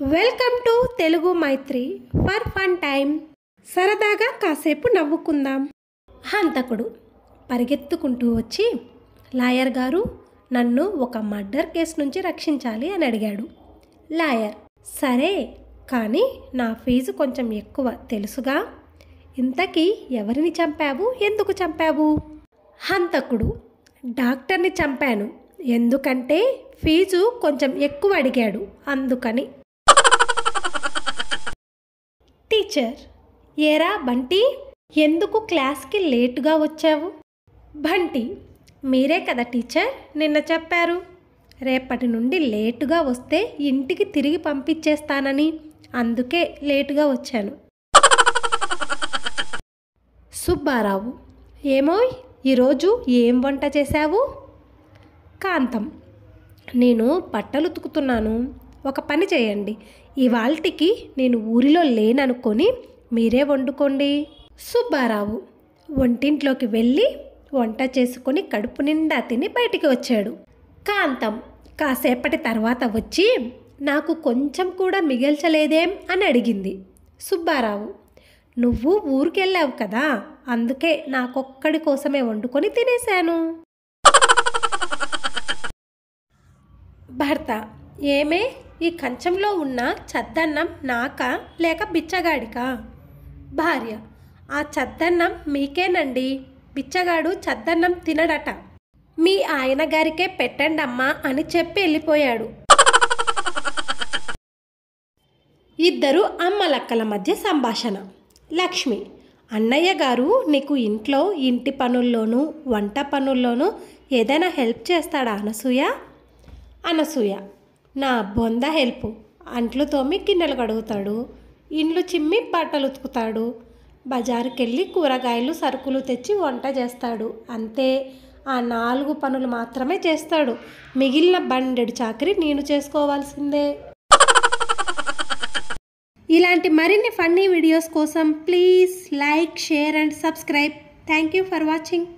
Welcome to Telugu Maitri for fun time. సరదాగా కాసేపు నవ్వుకుందాం. హంతకుడు పరిగెత్తుకుంటూ వచ్చి, లాయర్ గారు, నన్ను ఒక మర్డర్ కేసు నుంచి రక్షించాలి అని అడిగాడు. లాయర్, సరే, కానీ నా ఫీజు కొంచెం ఎక్కువ తెలుసుగా. ఇంతకీ ఎవరిని చంపావు, ఎందుకు చంపావు? హంతకుడు, డాక్టర్ని చంపాను. ఎందుకంటే ఫీజు కొంచెం ఎక్కువ అడిగాడు, అందుకని. టీచర్, ఏరా బంటి, ఎందుకు క్లాస్కి లేటుగా వచ్చావు? బంటి, మీరే కదా టీచర్ నిన్న చెప్పారు, రేపటి నుండి లేటుగా వస్తే ఇంటికి తిరిగి పంపించేస్తానని, అందుకే లేటుగా వచ్చాను. సుబ్బారావు, ఏమోయ్, ఈరోజు ఏం వంట చేశావు? కాంతం, నేను బట్టలు ఉతుకుతున్నాను. ఒక పని చేయండి, ఇవాల్టికి నేను ఊరిలో లేననుకొని మీరే వండుకోండి. సుబ్బారావు వంటింట్లోకి వెళ్ళి వంట చేసుకొని కడుపు నిండా తిని బయటికి వచ్చాడు. కాంతం కాసేపటి తర్వాత వచ్చి, నాకు కొంచెం కూడా మిగల్చలేదేం అని అడిగింది. సుబ్బారావు, నువ్వు ఊరికెళ్ళావు కదా, అందుకే నాకొక్కడి కోసమే వండుకొని తినేశాను. భర్త, ఏమే, ఈ కంచంలో ఉన్న చద్దన్నం నాకా లేక బిచ్చగాడికా? భార్య, ఆ చద్దన్నం మీకేనండి, బిచ్చగాడు చద్దన్నం తినడట, మీ ఆయన గారికే పెట్టండమ్మా అని చెప్పి వెళ్ళిపోయాడు. ఇద్దరు అమ్మలక్కల మధ్య సంభాషణ. లక్ష్మి, అన్నయ్య గారు నీకు ఇంట్లో ఇంటి పనుల్లోనూ వంట పనుల్లోనూ ఏదైనా హెల్ప్ చేస్తాడా అనసూయ? అనసూయ, నా బొంద హెల్ప్, అంట్లు తోమి గిన్నెలు కడుగుతాడు, ఇండ్లు చిమ్మి బట్టలు ఉతుకుతాడు, బజారుకి వెళ్ళి కూరగాయలు సరుకులు తెచ్చి వంట చేస్తాడు, అంతే. ఆ 4 పనులు మాత్రమే చేస్తాడు, మిగిలిన బండెడు చాకరీ నేను చేసుకోవాల్సిందే. ఇలాంటి మరిన్ని ఫన్నీ వీడియోస్ కోసం please like, share and subscribe. Thank you for watching.